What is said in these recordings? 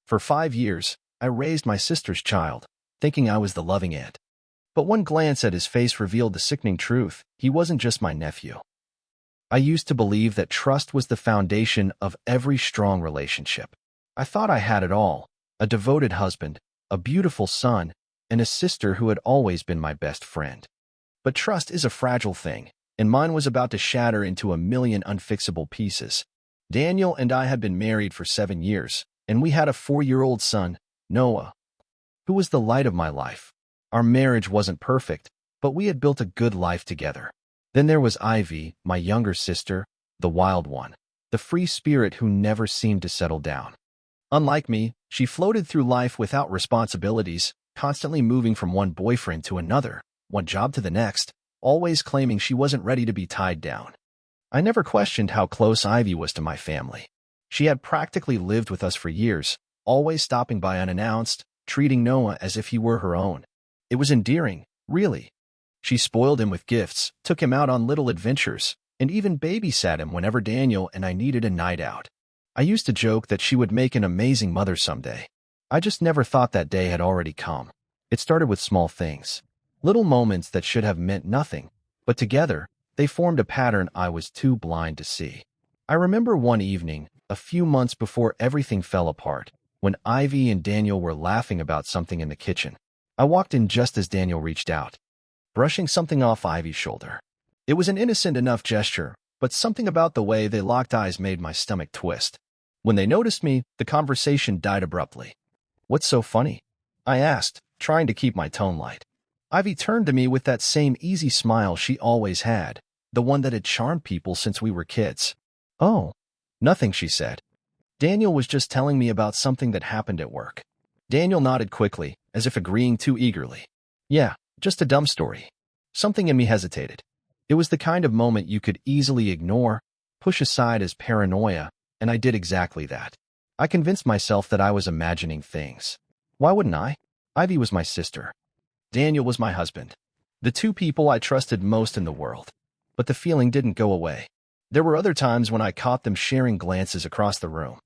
For 5 years, I raised my sister's child, thinking I was the loving aunt. But one glance at his face revealed the sickening truth. He wasn't just my nephew. I used to believe that trust was the foundation of every strong relationship. I thought I had it all: a devoted husband, a beautiful son, and a sister who had always been my best friend. But trust is a fragile thing, and mine was about to shatter into a million unfixable pieces. Daniel and I had been married for 7 years, and we had a 4-year-old son, Noah, who was the light of my life. Our marriage wasn't perfect, but we had built a good life together. Then there was Ivy, my younger sister, the wild one, the free spirit who never seemed to settle down. Unlike me, she floated through life without responsibilities, constantly moving from one boyfriend to another, one job to the next, always claiming she wasn't ready to be tied down. I never questioned how close Ivy was to my family. She had practically lived with us for years, always stopping by unannounced, treating Noah as if he were her own. It was endearing, really. She spoiled him with gifts, took him out on little adventures, and even babysat him whenever Daniel and I needed a night out. I used to joke that she would make an amazing mother someday. I just never thought that day had already come. It started with small things, little moments that should have meant nothing, but together, they formed a pattern I was too blind to see. I remember one evening, a few months before everything fell apart, when Ivy and Daniel were laughing about something in the kitchen. I walked in just as Daniel reached out, brushing something off Ivy's shoulder. It was an innocent enough gesture, but something about the way they locked eyes made my stomach twist. When they noticed me, the conversation died abruptly. "What's so funny?" I asked, trying to keep my tone light. Ivy turned to me with that same easy smile she always had, the one that had charmed people since we were kids. "Oh, nothing," she said. "Daniel was just telling me about something that happened at work." Daniel nodded quickly, as if agreeing too eagerly. "Yeah, just a dumb story." Something in me hesitated. It was the kind of moment you could easily ignore, push aside as paranoia, and I did exactly that. I convinced myself that I was imagining things. Why wouldn't I? Ivy was my sister. Daniel was my husband. The two people I trusted most in the world. But the feeling didn't go away. There were other times when I caught them sharing glances across the room.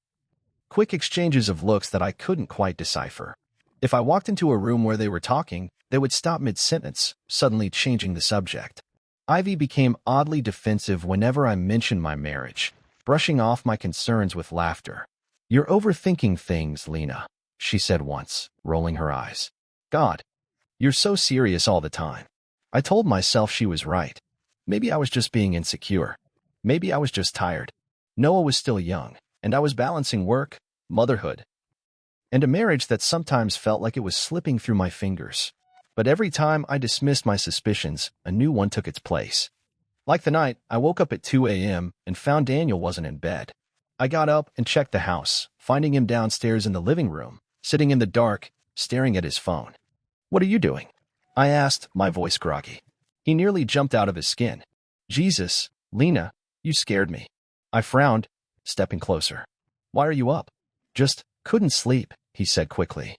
Quick exchanges of looks that I couldn't quite decipher. If I walked into a room where they were talking, they would stop mid-sentence, suddenly changing the subject. Ivy became oddly defensive whenever I mentioned my marriage, brushing off my concerns with laughter. "You're overthinking things, Lena," she said once, rolling her eyes. "God, you're so serious all the time." I told myself she was right. Maybe I was just being insecure. Maybe I was just tired. Noah was still young, and I was balancing work, motherhood, and a marriage that sometimes felt like it was slipping through my fingers. But every time I dismissed my suspicions, a new one took its place. Like the night, I woke up at 2 a.m. and found Daniel wasn't in bed. I got up and checked the house, finding him downstairs in the living room, sitting in the dark, staring at his phone. "What are you doing?" I asked, my voice groggy. He nearly jumped out of his skin. "Jesus, Lena, you scared me." I frowned, stepping closer. "Why are you up?" "Just couldn't sleep," he said quickly,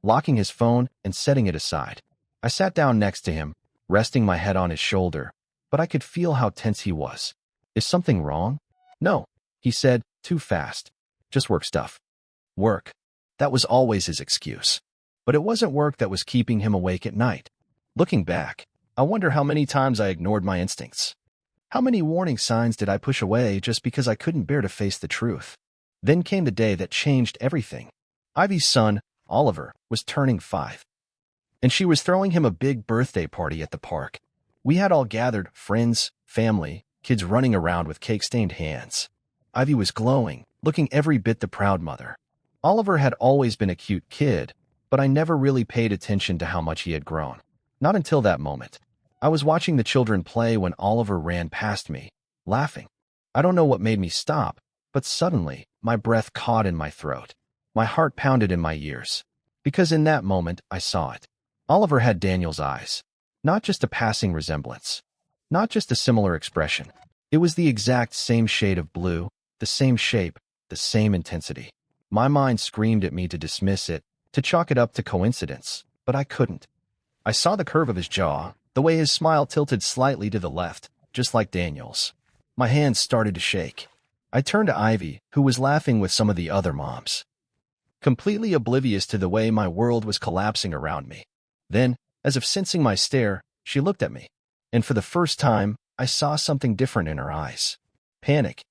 locking his phone and setting it aside. I sat down next to him, resting my head on his shoulder, but I could feel how tense he was. "Is something wrong?" "No," he said, too fast. "Just work stuff." Work. That was always his excuse. But it wasn't work that was keeping him awake at night. Looking back, I wonder how many times I ignored my instincts. How many warning signs did I push away just because I couldn't bear to face the truth? Then came the day that changed everything. Ivy's son, Oliver, was turning 5. And she was throwing him a big birthday party at the park. We had all gathered, friends, family, kids running around with cake-stained hands. Ivy was glowing, looking every bit the proud mother. Oliver had always been a cute kid, but I never really paid attention to how much he had grown. Not until that moment. I was watching the children play when Oliver ran past me, laughing. I don't know what made me stop, but suddenly, my breath caught in my throat. My heart pounded in my ears. Because in that moment, I saw it. Oliver had Daniel's eyes. Not just a passing resemblance. Not just a similar expression. It was the exact same shade of blue, the same shape, the same intensity. My mind screamed at me to dismiss it, to chalk it up to coincidence, but I couldn't. I saw the curve of his jaw, the way his smile tilted slightly to the left, just like Daniel's. My hands started to shake. I turned to Ivy, who was laughing with some of the other moms. completely oblivious to the way my world was collapsing around me. Then, as if sensing my stare, she looked at me, and for the first time, I saw something different in her eyes. Panic.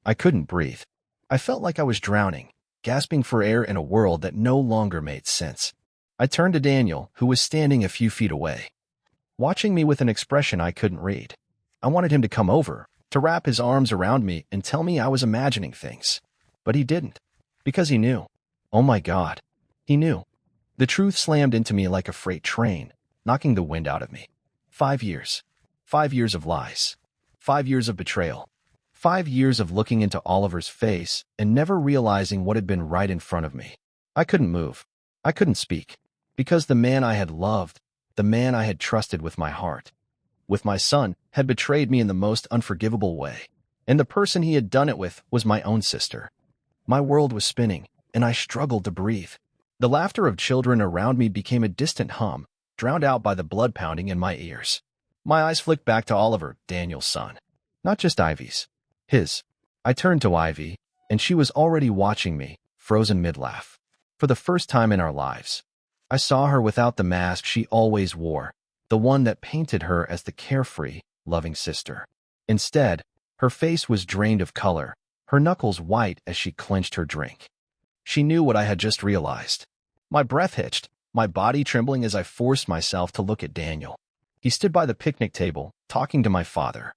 I couldn't breathe. I felt like I was drowning, gasping for air in a world that no longer made sense. I turned to Daniel, who was standing a few feet away, watching me with an expression I couldn't read. I wanted him to come over, to wrap his arms around me and tell me I was imagining things. But he didn't, because he knew. Oh my God, he knew. The truth slammed into me like a freight train, knocking the wind out of me. 5 years. 5 years of lies. 5 years of betrayal. 5 years of looking into Oliver's face and never realizing what had been right in front of me. I couldn't move. I couldn't speak. Because the man I had loved, the man I had trusted with my heart, with my son, had betrayed me in the most unforgivable way. And the person he had done it with was my own sister. My world was spinning, and I struggled to breathe. The laughter of children around me became a distant hum, drowned out by the blood pounding in my ears. My eyes flicked back to Oliver, Daniel's son. Not just Ivy's. His. I turned to Ivy, and she was already watching me, frozen mid-laugh. For the first time in our lives, I saw her without the mask she always wore, the one that painted her as the carefree, loving sister. Instead, her face was drained of color, her knuckles white as she clenched her drink. She knew what I had just realized. My breath hitched, my body trembling as I forced myself to look at Daniel. He stood by the picnic table, talking to my father.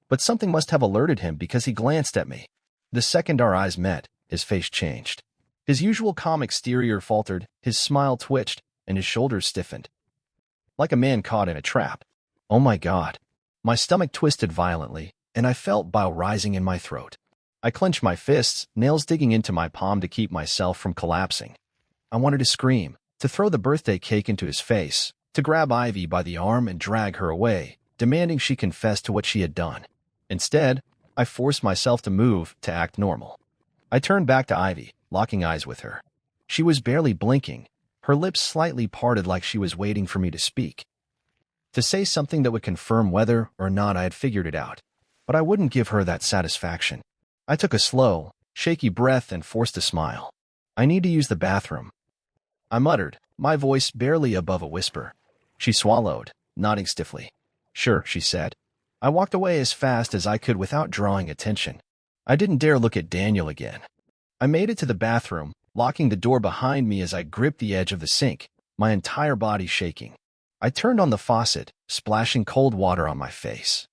But something must have alerted him because he glanced at me. The second our eyes met, his face changed. His usual calm exterior faltered, his smile twitched, and his shoulders stiffened. Like a man caught in a trap. Oh my God. My stomach twisted violently, and I felt bile rising in my throat. I clenched my fists, nails digging into my palm to keep myself from collapsing. I wanted to scream, to throw the birthday cake into his face, to grab Ivy by the arm and drag her away, demanding she confess to what she had done. Instead, I forced myself to move, to act normal. I turned back to Ivy, locking eyes with her. She was barely blinking, her lips slightly parted like she was waiting for me to speak. To say something that would confirm whether or not I had figured it out. But I wouldn't give her that satisfaction. I took a slow, shaky breath and forced a smile. I need to use the bathroom, I muttered, my voice barely above a whisper. She swallowed, nodding stiffly. Sure, she said. I walked away as fast as I could without drawing attention. I didn't dare look at Daniel again. I made it to the bathroom, locking the door behind me as I gripped the edge of the sink, my entire body shaking. I turned on the faucet, splashing cold water on my face.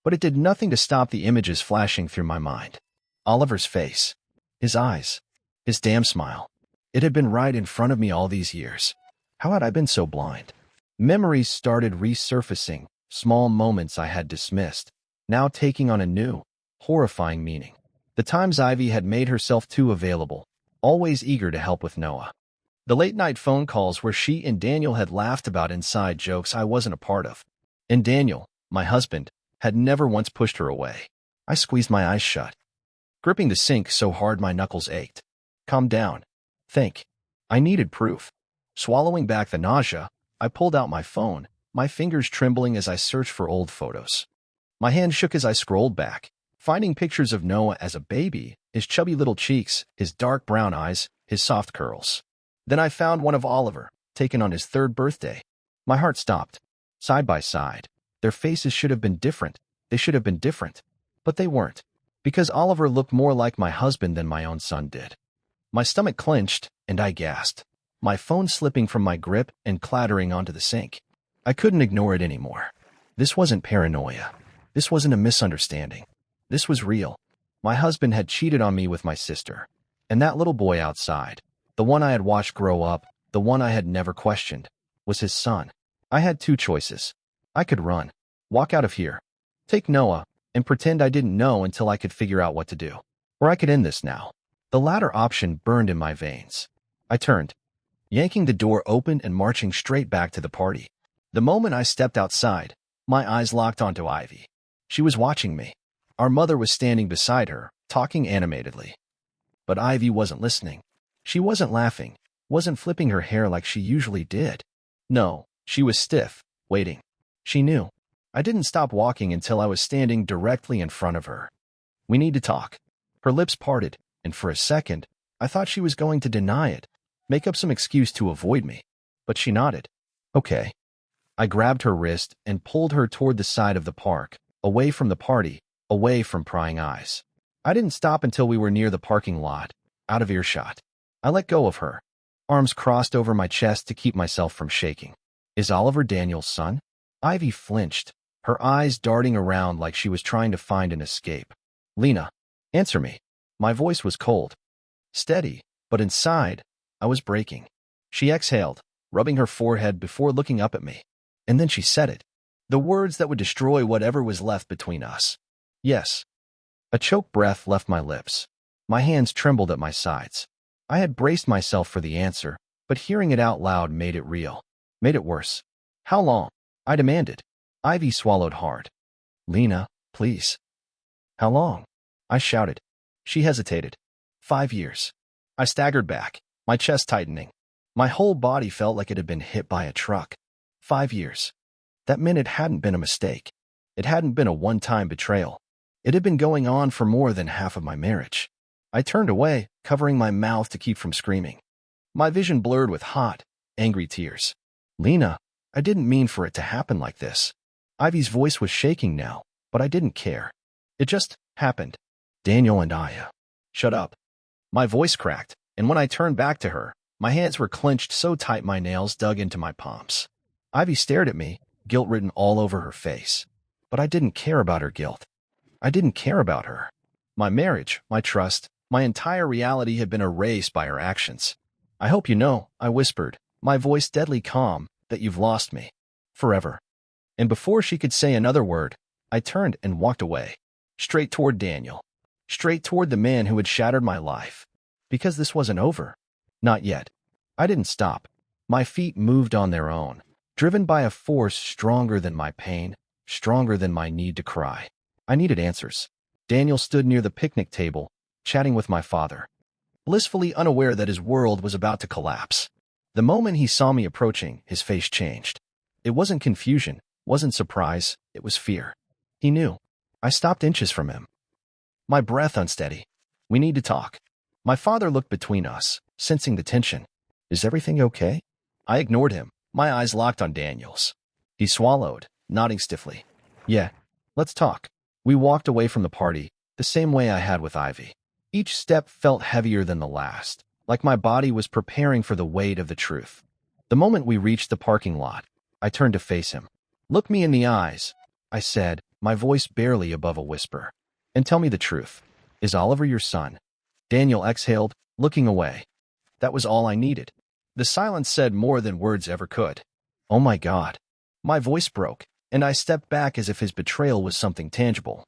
But it did nothing to stop the images flashing through my mind. Oliver's face. His eyes. His damn smile. It had been right in front of me all these years. How had I been so blind? Memories started resurfacing, small moments I had dismissed, now taking on a new, horrifying meaning. The times Ivy had made herself too available, always eager to help with Noah. The late-night phone calls where she and Daniel had laughed about inside jokes I wasn't a part of. And Daniel, my husband, had never once pushed her away. I squeezed my eyes shut, gripping the sink so hard my knuckles ached. Calm down. Think. I needed proof. Swallowing back the nausea, I pulled out my phone, my fingers trembling as I searched for old photos. My hand shook as I scrolled back, finding pictures of Noah as a baby, his chubby little cheeks, his dark brown eyes, his soft curls. Then I found one of Oliver, taken on his 3rd birthday. My heart stopped. Side by side. Their faces should have been different. They should have been different. But they weren't. Because Oliver looked more like my husband than my own son did. My stomach clenched, and I gasped, my phone slipping from my grip and clattering onto the sink. I couldn't ignore it anymore. This wasn't paranoia. This wasn't a misunderstanding. This was real. My husband had cheated on me with my sister. And that little boy outside, the one I had watched grow up, the one I had never questioned, was his son. I had 2 choices. I could run, walk out of here, take Noah, and pretend I didn't know until I could figure out what to do. Or I could end this now. The latter option burned in my veins. I turned, yanking the door open and marching straight back to the party. The moment I stepped outside, my eyes locked onto Ivy. She was watching me. Our mother was standing beside her, talking animatedly. But Ivy wasn't listening. She wasn't laughing, wasn't flipping her hair like she usually did. No, she was stiff, waiting. She knew. I didn't stop walking until I was standing directly in front of her. We need to talk. Her lips parted, and for a second, I thought she was going to deny it, make up some excuse to avoid me. But she nodded. Okay. I grabbed her wrist and pulled her toward the side of the park, away from the party, away from prying eyes. I didn't stop until we were near the parking lot, out of earshot. I let go of her, arms crossed over my chest to keep myself from shaking. Is Oliver Daniel's son? Ivy flinched, her eyes darting around like she was trying to find an escape. Lena, answer me. My voice was cold, steady, but inside, I was breaking. She exhaled, rubbing her forehead before looking up at me. And then she said it. The words that would destroy whatever was left between us. Yes. A choked breath left my lips. My hands trembled at my sides. I had braced myself for the answer, but hearing it out loud made it real. Made it worse. How long? I demanded. Ivy swallowed hard. Lena, please. How long? I shouted. She hesitated. 5 years. I staggered back, my chest tightening. My whole body felt like it had been hit by a truck. 5 years. That meant it hadn't been a mistake. It hadn't been a one-time betrayal. It had been going on for more than half of my marriage. I turned away, covering my mouth to keep from screaming. My vision blurred with hot, angry tears. Lena, I didn't mean for it to happen like this. Ivy's voice was shaking now, but I didn't care. It just happened. Daniel and I. Shut up. My voice cracked, and when I turned back to her, my hands were clenched so tight my nails dug into my palms. Ivy stared at me, guilt written all over her face. But I didn't care about her guilt. I didn't care about her. My marriage, my trust, my entire reality had been erased by her actions. I hope you know, I whispered, my voice deadly calm, that you've lost me. Forever. And before she could say another word, I turned and walked away. Straight toward Daniel. Straight toward the man who had shattered my life. Because this wasn't over. Not yet. I didn't stop. My feet moved on their own, driven by a force stronger than my pain, stronger than my need to cry. I needed answers. Daniel stood near the picnic table, chatting with my father, blissfully unaware that his world was about to collapse. The moment he saw me approaching, his face changed. It wasn't confusion, wasn't surprise, it was fear. He knew. I stopped inches from him. My breath unsteady. We need to talk. My father looked between us, sensing the tension. Is everything okay? I ignored him, my eyes locked on Daniel's. He swallowed, nodding stiffly. Yeah, let's talk. We walked away from the party, the same way I had with Ivy. Each step felt heavier than the last, like my body was preparing for the weight of the truth. The moment we reached the parking lot, I turned to face him. Look me in the eyes, I said, my voice barely above a whisper. And tell me the truth. Is Oliver your son? Daniel exhaled, looking away. That was all I needed. The silence said more than words ever could. Oh my God. My voice broke, and I stepped back as if his betrayal was something tangible.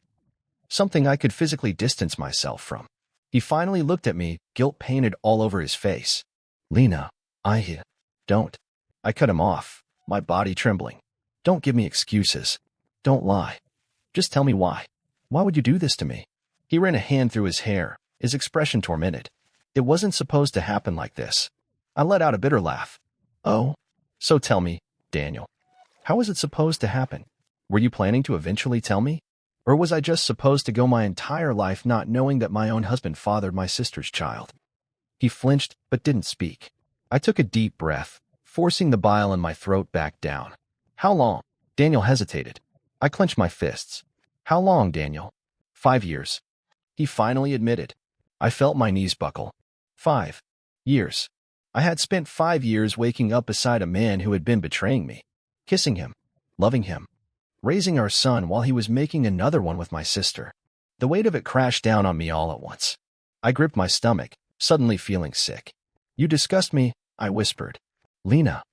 Something I could physically distance myself from. He finally looked at me, guilt painted all over his face. Lena, don't. I cut him off, my body trembling. Don't give me excuses. Don't lie. Just tell me why. Why would you do this to me? He ran a hand through his hair, his expression tormented. It wasn't supposed to happen like this. I let out a bitter laugh. Oh? So tell me, Daniel. How was it supposed to happen? Were you planning to eventually tell me? Or was I just supposed to go my entire life not knowing that my own husband fathered my sister's child? He flinched, but didn't speak. I took a deep breath, forcing the bile in my throat back down. How long? Daniel hesitated. I clenched my fists. How long, Daniel? 5 years. He finally admitted. I felt my knees buckle. 5 years. I had spent 5 years waking up beside a man who had been betraying me, kissing him, loving him, raising our son while he was making another one with my sister. The weight of it crashed down on me all at once. I gripped my stomach, suddenly feeling sick. You disgust me, I whispered. Lena.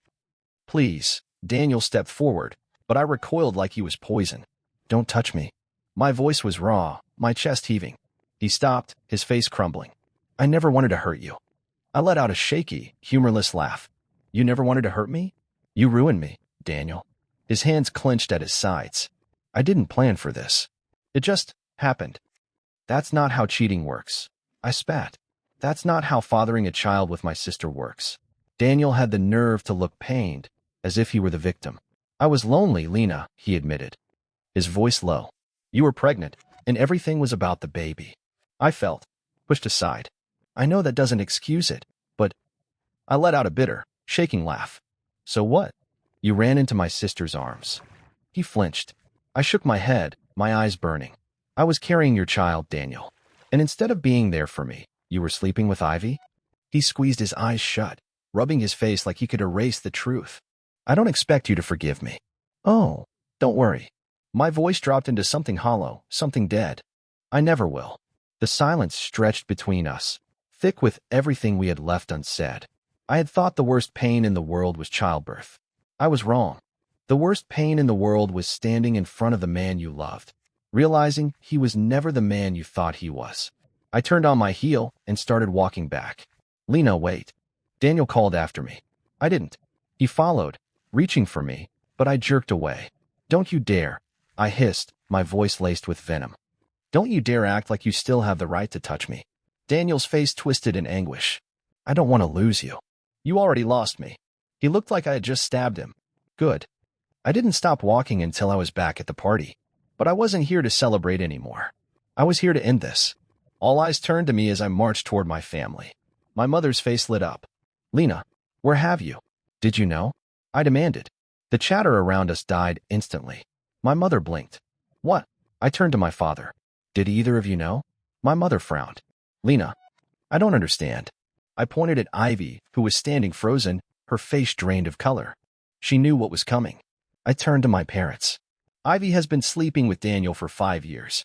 Please. Daniel stepped forward, but I recoiled like he was poison. Don't touch me. My voice was raw, my chest heaving. He stopped, his face crumbling. I never wanted to hurt you. I let out a shaky, humorless laugh. You never wanted to hurt me? You ruined me, Daniel. His hands clenched at his sides. I didn't plan for this. It just happened. That's not how cheating works. I spat. That's not how fathering a child with my sister works. Daniel had the nerve to look pained, as if he were the victim. I was lonely, Lena, he admitted. His voice low. You were pregnant, and everything was about the baby. I felt pushed aside. I know that doesn't excuse it, but I let out a bitter, shaking laugh. So what? You ran into my sister's arms. He flinched. I shook my head, my eyes burning. I was carrying your child, Daniel. And instead of being there for me, you were sleeping with Ivy? He squeezed his eyes shut, rubbing his face like he could erase the truth. I don't expect you to forgive me. Oh, don't worry. My voice dropped into something hollow, something dead. I never will. The silence stretched between us, thick with everything we had left unsaid. I had thought the worst pain in the world was childbirth. I was wrong. The worst pain in the world was standing in front of the man you loved, realizing he was never the man you thought he was. I turned on my heel and started walking back. Lena, wait. Daniel called after me. I didn't. He followed, reaching for me, but I jerked away. Don't you dare, I hissed, my voice laced with venom. Don't you dare act like you still have the right to touch me. Daniel's face twisted in anguish. I don't want to lose you. You already lost me. He looked like I had just stabbed him. Good. I didn't stop walking until I was back at the party. But I wasn't here to celebrate anymore. I was here to end this. All eyes turned to me as I marched toward my family. My mother's face lit up. Lena, where have you? Did you know? I demanded. The chatter around us died instantly. My mother blinked. What? I turned to my father. Did either of you know? My mother frowned. Lena, I don't understand. I pointed at Ivy, who was standing frozen, her face drained of color. She knew what was coming. I turned to my parents. Ivy has been sleeping with Daniel for 5 years.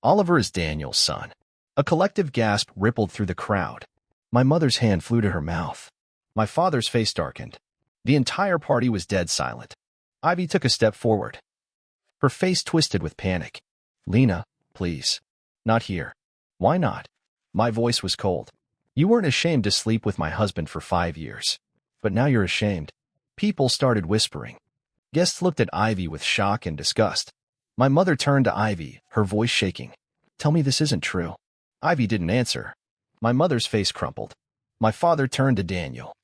Oliver is Daniel's son. A collective gasp rippled through the crowd. My mother's hand flew to her mouth. My father's face darkened. The entire party was dead silent. Ivy took a step forward. Her face twisted with panic. Lena, please. Not here. Why not? My voice was cold. You weren't ashamed to sleep with my husband for 5 years. But now you're ashamed. People started whispering. Guests looked at Ivy with shock and disgust. My mother turned to Ivy, her voice shaking. Tell me this isn't true. Ivy didn't answer. My mother's face crumpled. My father turned to Daniel,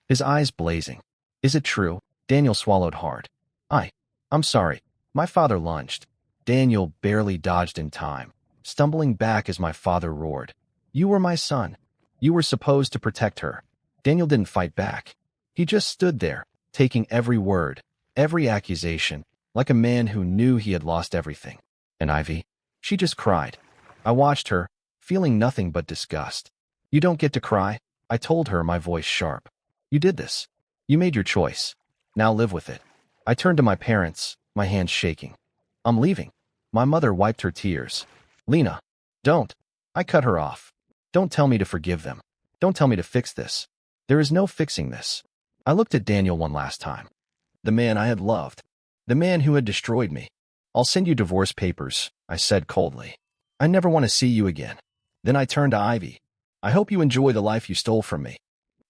his eyes blazing. Is it true? Daniel swallowed hard. I'm sorry. My father lunged. Daniel barely dodged in time, stumbling back as my father roared. You were my son. You were supposed to protect her. Daniel didn't fight back. He just stood there, taking every word, every accusation, like a man who knew he had lost everything. And Ivy? She just cried. I watched her, feeling nothing but disgust. You don't get to cry, I told her, my voice sharp. You did this. You made your choice. Now live with it. I turned to my parents, my hands shaking. I'm leaving. My mother wiped her tears. Lena, don't. I cut her off. Don't tell me to forgive them. Don't tell me to fix this. There is no fixing this. I looked at Daniel one last time. The man I had loved. The man who had destroyed me. I'll send you divorce papers, I said coldly. I never want to see you again. Then I turned to Ivy. I hope you enjoy the life you stole from me.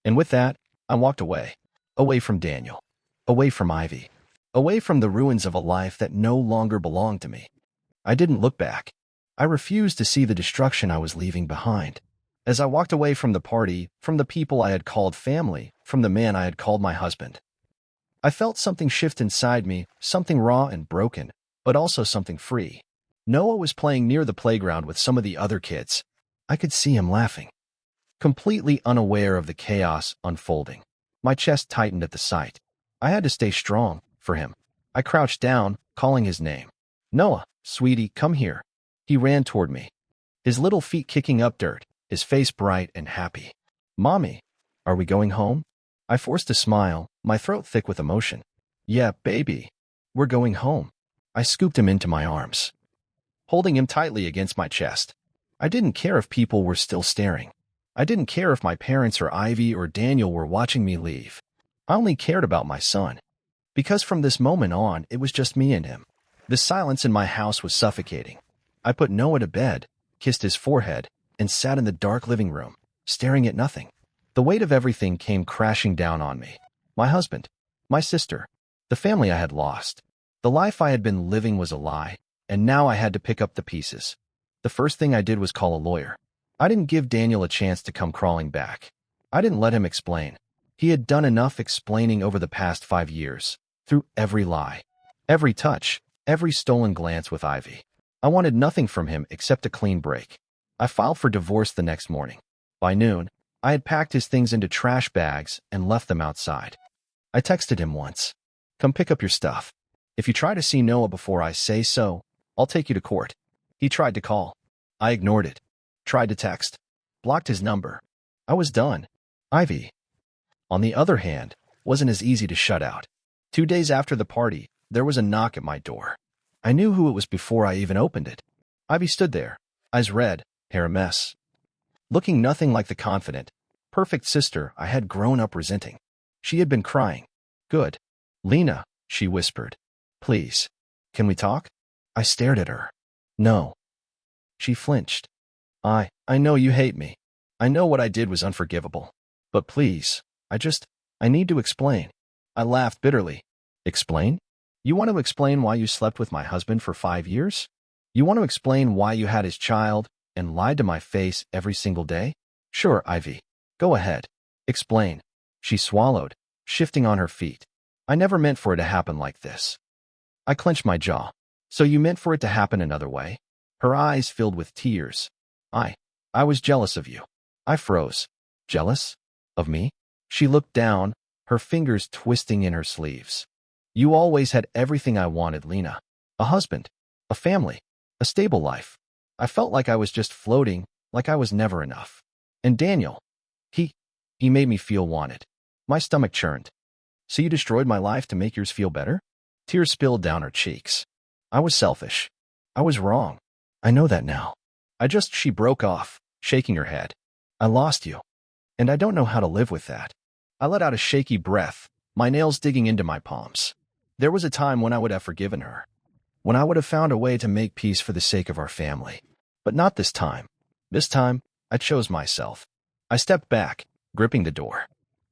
And with that, I walked away. Away from Daniel. Away from Ivy. Away from the ruins of a life that no longer belonged to me. I didn't look back. I refused to see the destruction I was leaving behind. As I walked away from the party, from the people I had called family, from the man I had called my husband, I felt something shift inside me, something raw and broken, but also something free. Noah was playing near the playground with some of the other kids. I could see him laughing, completely unaware of the chaos unfolding. My chest tightened at the sight. I had to stay strong for him. I crouched down, calling his name. Noah, sweetie, come here. He ran toward me, his little feet kicking up dirt, his face bright and happy. Mommy, are we going home? I forced a smile, my throat thick with emotion. Yeah, baby. We're going home. I scooped him into my arms, holding him tightly against my chest. I didn't care if people were still staring. I didn't care if my parents or Ivy or Daniel were watching me leave. I only cared about my son. Because from this moment on, it was just me and him. The silence in my house was suffocating. I put Noah to bed, kissed his forehead, and sat in the dark living room, staring at nothing. The weight of everything came crashing down on me. My husband, my sister, the family I had lost. The life I had been living was a lie, and now I had to pick up the pieces. The first thing I did was call a lawyer. I didn't give Daniel a chance to come crawling back. I didn't let him explain. He had done enough explaining over the past 5 years, through every lie, every touch, every stolen glance with Ivy. I wanted nothing from him except a clean break. I filed for divorce the next morning. By noon, I had packed his things into trash bags and left them outside. I texted him once. Come pick up your stuff. If you try to see Noah before I say so, I'll take you to court. He tried to call. I ignored it. Tried to text. Blocked his number. I was done. Ivy, on the other hand, wasn't as easy to shut out. 2 days after the party, there was a knock at my door. I knew who it was before I even opened it. Ivy stood there, eyes red, hair a mess, looking nothing like the confident, perfect sister I had grown up resenting. She had been crying. Good. Lena, she whispered. Please. Can we talk? I stared at her. No. She flinched. I know you hate me. I know what I did was unforgivable. But please, I need to explain. I laughed bitterly. Explain? You want to explain why you slept with my husband for 5 years? You want to explain why you had his child and lied to my face every single day? Sure, Ivy. Go ahead. Explain. She swallowed, shifting on her feet. I never meant for it to happen like this. I clenched my jaw. So you meant for it to happen another way? Her eyes filled with tears. I was jealous of you. I froze. Jealous? Of me? She looked down, her fingers twisting in her sleeves. You always had everything I wanted, Lena. A husband, a family, a stable life. I felt like I was just floating, like I was never enough. And Daniel, he made me feel wanted. My stomach churned. So you destroyed my life to make yours feel better? Tears spilled down her cheeks. I was selfish. I was wrong. I know that now. She broke off, shaking her head. I lost you. And I don't know how to live with that. I let out a shaky breath, my nails digging into my palms. There was a time when I would have forgiven her, when I would have found a way to make peace for the sake of our family. But not this time. This time, I chose myself. I stepped back, gripping the door.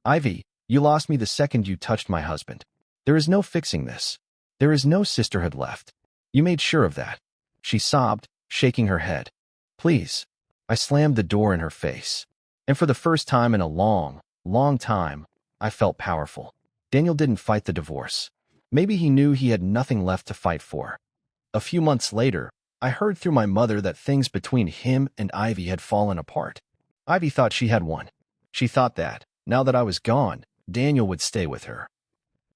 Ivy, you lost me the second you touched my husband. There is no fixing this. There is no sisterhood left. You made sure of that. She sobbed, shaking her head. Please. I slammed the door in her face. And for the first time in a long, long time, I felt powerful. Daniel didn't fight the divorce. Maybe he knew he had nothing left to fight for. A few months later, I heard through my mother that things between him and Ivy had fallen apart. Ivy thought she had won. She thought that, now that I was gone, Daniel would stay with her.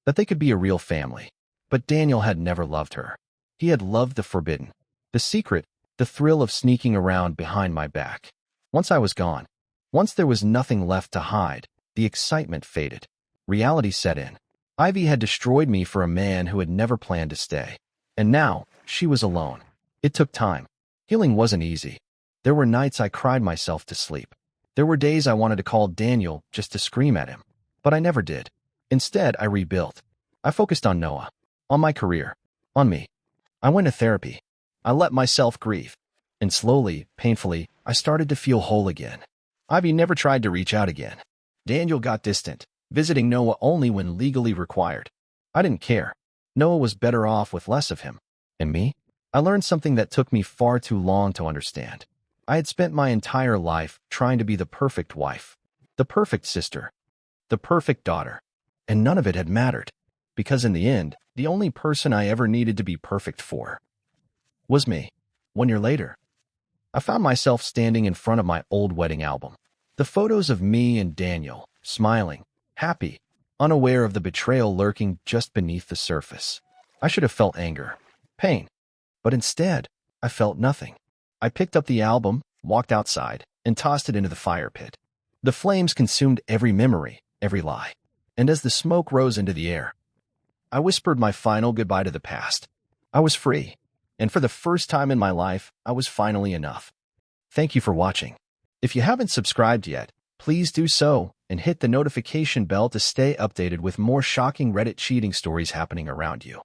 That they could be a real family. But Daniel had never loved her. He had loved the forbidden, the secret, the thrill of sneaking around behind my back. Once I was gone, once there was nothing left to hide, the excitement faded. Reality set in. Ivy had destroyed me for a man who had never planned to stay. And now, she was alone. It took time. Healing wasn't easy. There were nights I cried myself to sleep. There were days I wanted to call Daniel just to scream at him. But I never did. Instead, I rebuilt. I focused on Noah, on my career, on me. I went to therapy. I let myself grieve. And slowly, painfully, I started to feel whole again. Ivy never tried to reach out again. Daniel got distant, visiting Noah only when legally required. I didn't care. Noah was better off with less of him. And me? I learned something that took me far too long to understand. I had spent my entire life trying to be the perfect wife, the perfect sister, the perfect daughter. And none of it had mattered. Because in the end, the only person I ever needed to be perfect for was me. 1 year later, I found myself standing in front of my old wedding album. The photos of me and Daniel, smiling, happy, unaware of the betrayal lurking just beneath the surface. I should have felt anger, pain, but instead, I felt nothing. I picked up the album, walked outside, and tossed it into the fire pit. The flames consumed every memory, every lie. And as the smoke rose into the air, I whispered my final goodbye to the past. I was free. And for the first time in my life, I was finally enough. Thank you for watching. If you haven't subscribed yet, please do so and hit the notification bell to stay updated with more shocking Reddit cheating stories happening around you.